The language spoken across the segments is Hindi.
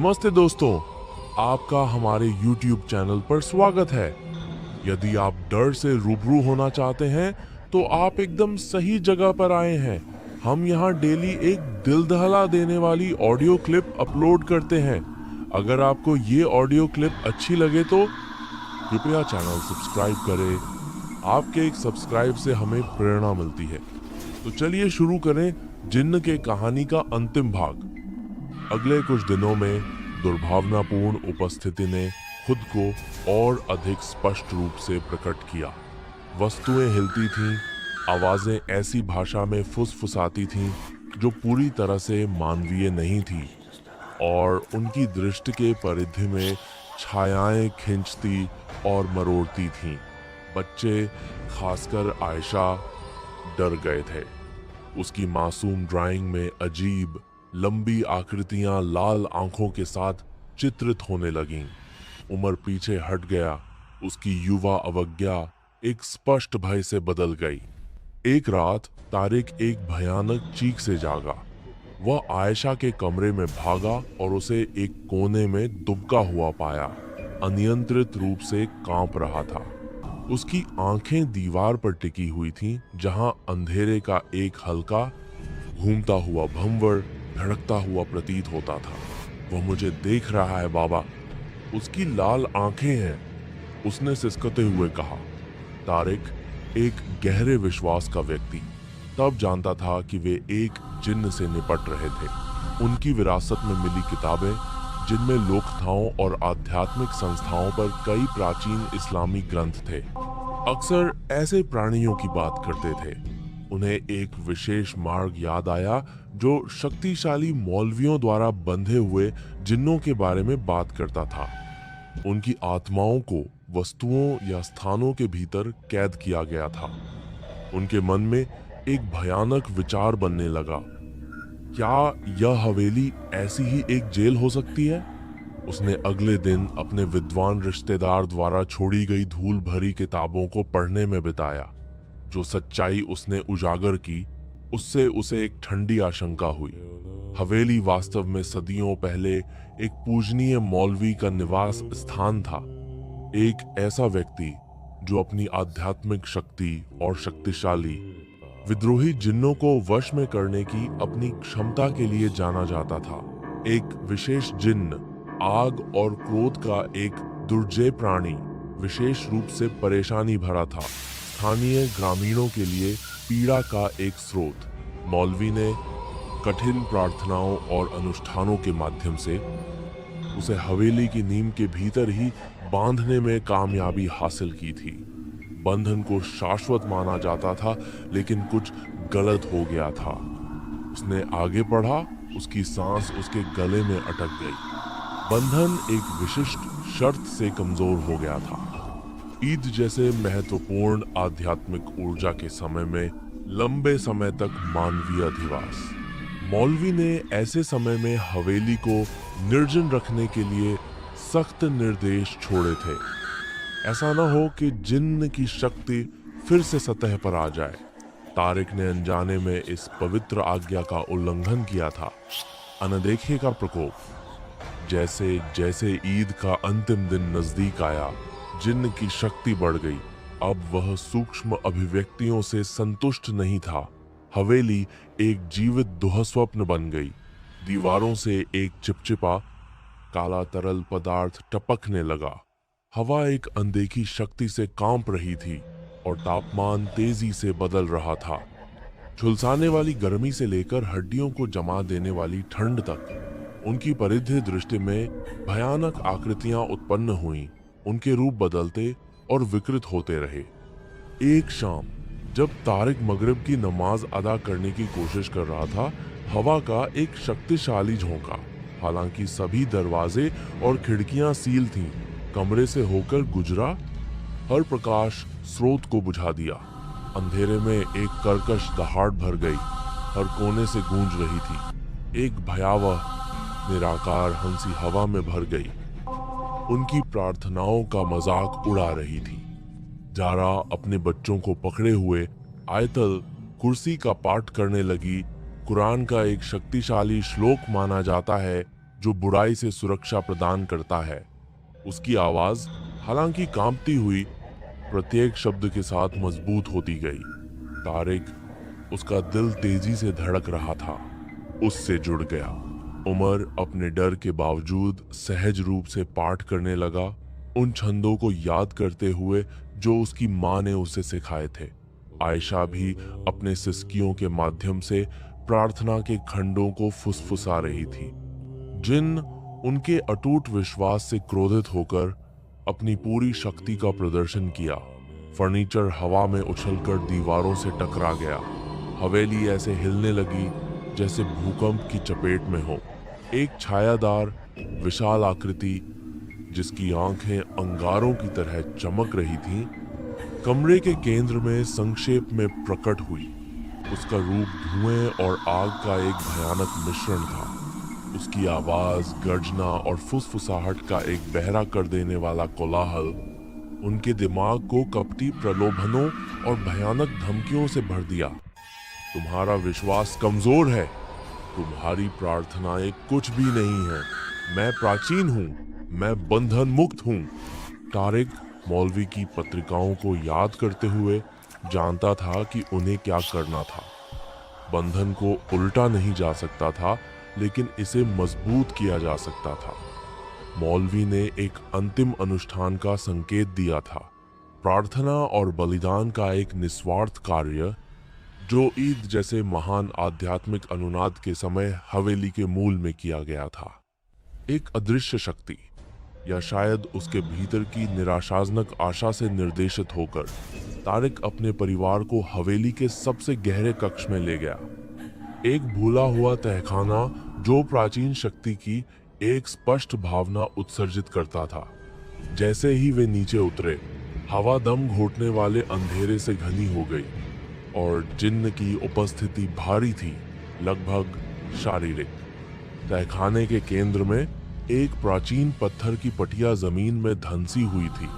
नमस्ते दोस्तों, आपका हमारे YouTube चैनल पर स्वागत है। यदि आप डर से रूबरू होना चाहते हैं तो आप एकदम सही जगह पर आए हैं। हम यहाँ डेली एक दिल दहला देने वाली ऑडियो क्लिप अपलोड करते हैं। अगर आपको ये ऑडियो क्लिप अच्छी लगे तो कृपया चैनल सब्सक्राइब करें। आपके एक सब्सक्राइब से हमें प्रेरणा मिलती है। तो चलिए शुरू करें जिन्न के कहानी का अंतिम भाग। अगले कुछ दिनों में दुर्भावनापूर्ण उपस्थिति ने खुद को और अधिक स्पष्ट रूप से प्रकट किया। वस्तुएं हिलती थीं, आवाजें ऐसी भाषा में फुसफुसाती थीं जो पूरी तरह से मानवीय नहीं थी, और उनकी दृष्टि के परिधि में छायाएं खींचती और मरोड़ती थीं। बच्चे, खासकर आयशा, डर गए थे। उसकी मासूम ड्राइंग में अजीब लंबी आकृतियां लाल आंखों के साथ चित्रित होने लगीं। उमर पीछे हट गया। उसकी युवा अवज्ञा एक स्पष्ट भय से बदल गई। एक रात तारिक एक भयानक चीख से जागा। वह आयशा के कमरे में भागा और उसे एक कोने में दुबका हुआ पाया। अनियंत्रित रूप से कांप रहा था। उसकी आंखें दीवार पर टिकी हुई थीं, जहां अंधेरे का एक हल्का घूमता हुआ भंवर धड़कता हुआ प्रतीत होता था। वह मुझे देख रहा है बाबा, उसकी लाल आंखें हैं, उसने सिसकते हुए कहा। तारिक, एक गहरे विश्वास का व्यक्ति, तब जानता था कि वे एक जिन्न से निपट रहे थे। उनकी विरासत में मिली किताबें, जिनमें लोककथाओं और आध्यात्मिक संस्थाओं पर कई प्राचीन इस्लामी ग्रंथ थे, अक्सर ऐसे प्राणियों की बात करते थे। उन्हें एक विशेष मार्ग याद आया जो शक्तिशाली मौलवियों द्वारा बंधे हुए जिन्नों के बारे में बात करता था। उनकी आत्माओं को वस्तुओं या स्थानों के भीतर कैद किया गया था। उनके मन में एक भयानक विचार बनने लगा, क्या यह हवेली ऐसी ही एक जेल हो सकती है? उसने अगले दिन अपने विद्वान रिश्तेदार द्वारा छोड़ी गई धूल भरी किताबों को पढ़ने में बिताया। जो सच्चाई उसने उजागर की, उससे उसे एक ठंडी आशंका हुई। हवेली वास्तव में सदियों पहले एक पूजनीय मौलवी का निवास स्थान था। एक ऐसा व्यक्ति जो अपनी आध्यात्मिक शक्ति और शक्तिशाली विद्रोही जिन्नों को वश में करने की अपनी क्षमता के लिए जाना जाता था। एक विशेष जिन्न, आग और क्रोध का एक दुर्जय प्राणी, विशेष रूप से परेशानी भरा था, स्थानीय ग्रामीणों के लिए पीड़ा का एक स्रोत। मौलवी ने कठिन प्रार्थनाओं और अनुष्ठानों के माध्यम से उसे हवेली की नींव के भीतर ही बांधने में कामयाबी हासिल की थी। बंधन को शाश्वत माना जाता था, लेकिन कुछ गलत हो गया था। उसने आगे बढ़ा, उसकी सांस उसके गले में अटक गई। बंधन एक विशिष्ट शर्त से कमजोर हो गया था। ईद जैसे महत्वपूर्ण आध्यात्मिक ऊर्जा के समय में लंबे समय तक मानवीय अधिवास। मौलवी ने ऐसे समय में हवेली को निर्जन रखने के लिए सख्त निर्देश छोड़े थे। ऐसा न हो कि जिन्न की शक्ति फिर से सतह पर आ जाए। तारिक ने अनजाने में इस पवित्र आज्ञा का उल्लंघन किया था। अनदेखे का प्रकोप। जैसे जैसे ईद का अंतिम दिन नजदीक आया, जिन्न की शक्ति बढ़ गई। अब वह सूक्ष्म अभिव्यक्तियों से संतुष्ट नहीं था। हवेली एक जीवित दुहस्वप्न बन गई। दीवारों से एक चिपचिपा काला तरल पदार्थ टपकने लगा। हवा एक अनदेखी शक्ति से कांप रही थी और तापमान तेजी से बदल रहा था। झुलसाने वाली गर्मी से लेकर हड्डियों को जमा देने वाली ठंड तक उनकी परिधि दृष्टि में भयानक आकृतियां उत्पन्न हुईं। उनके रूप बदलते और विकृत होते रहे। एक शाम जब तारिक मगरिब की नमाज अदा करने की कोशिश कर रहा था, हवा का एक शक्तिशाली झोंका, हालांकि सभी दरवाजे और खिड़कियां सील थीं, कमरे से होकर गुजरा। हर प्रकाश स्रोत को बुझा दिया। अंधेरे में एक कर्कश दहाड़ भर गई, हर कोने से गूंज रही थी। एक भयावह निराकार हंसी हवा में भर गई। उनकी प्रार्थनाओं का मजाक उड़ा रही थी। जारा अपने बच्चों को पकड़े हुए आयतल कुर्सी का पाठ करने लगी। कुरान का एक शक्तिशाली श्लोक माना जाता है जो बुराई से सुरक्षा प्रदान करता है। उसकी आवाज हालांकि कांपती हुई, प्रत्येक शब्द के साथ मजबूत होती गई। तारिक, उसका दिल तेजी से धड़क रहा था, उससे जुड़ गया। उमर अपने डर के बावजूद सहज रूप से पाठ करने लगा, उन छंदों को याद करते हुए जो उसकी माँ ने उसे सिखाए थे। आयशा भी अपने सिसकियों के माध्यम से प्रार्थना के खंडों को फुसफुसा रही थी। जिन उनके अटूट विश्वास से क्रोधित होकर अपनी पूरी शक्ति का प्रदर्शन किया। फर्नीचर हवा में उछलकर दीवारों से टकरा गया। हवेली ऐसे हिलने लगी जैसे भूकंप की चपेट में हो। एक छायादार विशाल आकृति, जिसकी आंखें अंगारों की तरह चमक रही थीं, कमरे के केंद्र में संक्षेप में प्रकट हुई। उसका रूप धुएं और आग का एक भयानक मिश्रण था। उसकी आवाज, गर्जना और फुसफुसाहट का एक बहरा कर देने वाला कोलाहल उनके दिमाग को कपटी प्रलोभनों और भयानक धमकियों से भर दिया। तुम्हारा विश्वास कमजोर है, तुम्हारी प्रार्थनाएं कुछ भी नहीं है। मैं प्राचीन हूँ, मैं बंधन मुक्त हूँ। तारिक मौलवी की पत्रिकाओं को याद करते हुए जानता था कि उन्हें क्या करना था। बंधन को उल्टा नहीं जा सकता था, लेकिन इसे मजबूत किया जा सकता था। मौलवी ने एक अंतिम अनुष्ठान का संकेत दिया था, प्रार्थना और बलिदान का एक निस्वार्थ कार्य, जो ईद जैसे महान आध्यात्मिक अनुनाद के समय हवेली के मूल में किया गया था। एक अदृश्य शक्ति, या शायद उसके भीतर की निराशाजनक आशा से निर्देशित होकर तारिक अपने परिवार को हवेली के सबसे गहरे कक्ष में ले गया। एक भूला हुआ तहखाना जो प्राचीन शक्ति की एक स्पष्ट भावना उत्सर्जित करता था। जैसे ही वे नीचे उतरे, हवा दम घोटने वाले अंधेरे से घनी हो गई और जिन्न की उपस्थिति भारी थी, लगभग शारीरिक। तहखाने के केंद्र में एक प्राचीन पत्थर की पटिया जमीन में धंसी हुई थी,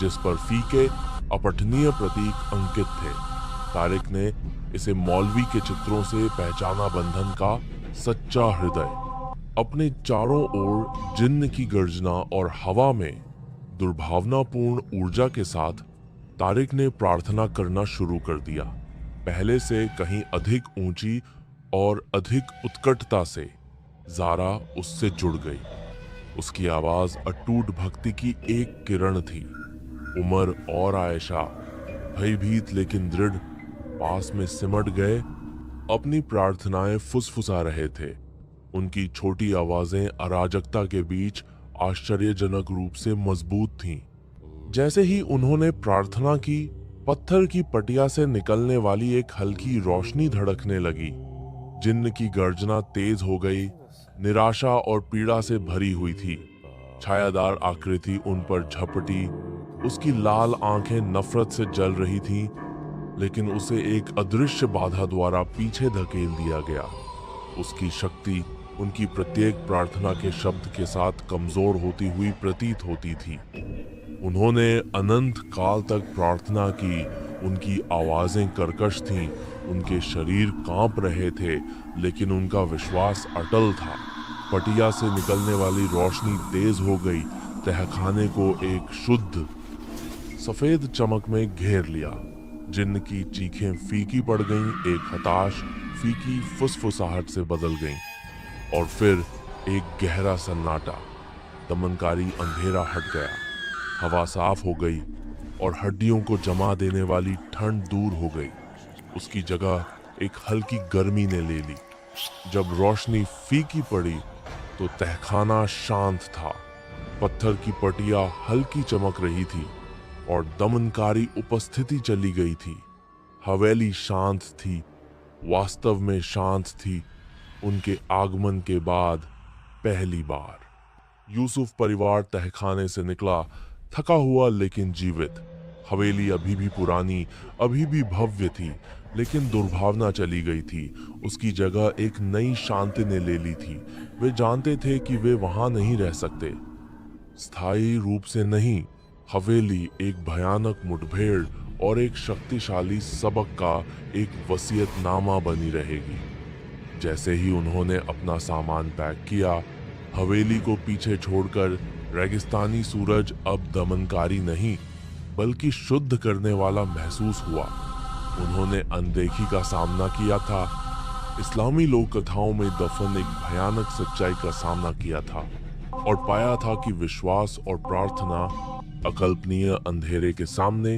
जिस पर फीके अपठनीय प्रतीक अंकित थे। तारिक ने इसे मौलवी के चित्रों से पहचाना, बंधन का सच्चा हृदय। अपने चारों ओर जिन्न की गर्जना और हवा में दुर्भावनापूर्ण ऊर्जा के साथ तारिक ने प्रार्थना करना शुरू कर दिया, पहले से कहीं अधिक ऊंची और अधिक उत्कटता से। जारा उससे जुड़ गई। उसकी आवाज अटूट भक्ति की एक किरण थी। उमर और आयशा, भयभीत लेकिन दृढ़, पास में सिमट गए, अपनी प्रार्थनाएं फुसफुसा रहे थे। उनकी छोटी आवाजें अराजकता के बीच आश्चर्यजनक रूप से मजबूत थीं। जैसे ही उन्होंने प्रार्थना की, पत्थर की पटिया से निकलने वाली एक हल्की रोशनी धड़कने लगी। जिन्न की गर्जना तेज हो गई, निराशा और पीड़ा से भरी हुई थी। छायादार आकृति उन पर झपटी। उसकी लाल आंखें नफरत से जल रही थीं, लेकिन उसे एक अदृश्य बाधा द्वारा पीछे धकेल दिया गया। उसकी शक्ति उनकी प्रत्येक प्रार्थना के शब्द के साथ कमजोर होती हुई प्रतीत होती थी। उन्होंने अनंत काल तक प्रार्थना की, उनकी आवाजें कर्कश थीं, उनके शरीर कांप रहे थे, लेकिन उनका विश्वास अटल था। पटिया से निकलने वाली रोशनी तेज हो गई, तहखाने को एक शुद्ध सफेद चमक में घेर लिया। जिन्न की चीखें फीकी पड़ गईं, एक हताश फीकी फुसफुसाहट से बदल गईं, और फिर एक गहरा सन्नाटा। दमनकारी अंधेरा हट गया, हवा साफ हो गई और हड्डियों को जमा देने वाली ठंड दूर हो गई। उसकी जगह एक हल्की गर्मी ने ले ली। जब रोशनी फीकी पड़ी तो तहखाना शांत था। पत्थर की पटिया हल्की चमक रही थी और दमनकारी उपस्थिति चली गई थी। हवेली शांत थी, वास्तव में शांत थी, उनके आगमन के बाद पहली बार। यूसुफ परिवार तहखाने से निकला, थका हुआ लेकिन जीवित। हवेली अभी भी पुरानी, अभी भी भव्य थी, लेकिन दुर्भावना चली गई थी। उसकी जगह एक नई शांति ने ले ली थी। वे जानते थे कि वे वहां नहीं रह सकते, स्थायी रूप से नहीं। हवेली एक भयानक मुठभेड़ और एक शक्तिशाली सबक का एक वसीयतनामा बनी रहेगी। जैसे ही उन्होंने अपना सामान पैक किया, हवेली को पीछे छोड़कर रेगिस्तानी सूरज अब दमनकारी नहीं बल्कि शुद्ध करने वाला महसूस हुआ। उन्होंने अनदेखी का सामना किया था, इस्लामी लोक कथाओं में दफन एक भयानक सच्चाई का सामना किया था और पाया था कि विश्वास और प्रार्थना अकल्पनीय अंधेरे के सामने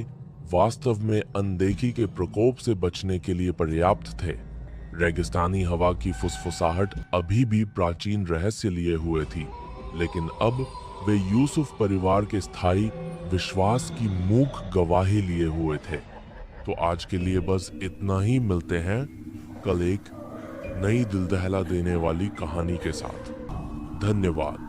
वास्तव में अनदेखी के प्रकोप से बचने के लिए पर्याप्त थे। रेगिस्तानी हवा की फुसफुसाहट अभी भी प्राचीन रहस्य लिए हुए थी, लेकिन अब वे यूसुफ परिवार के स्थायी विश्वास की मूक गवाही लिए हुए थे। तो आज के लिए बस इतना ही। मिलते हैं कल एक नई दिल दहला देने वाली कहानी के साथ। धन्यवाद।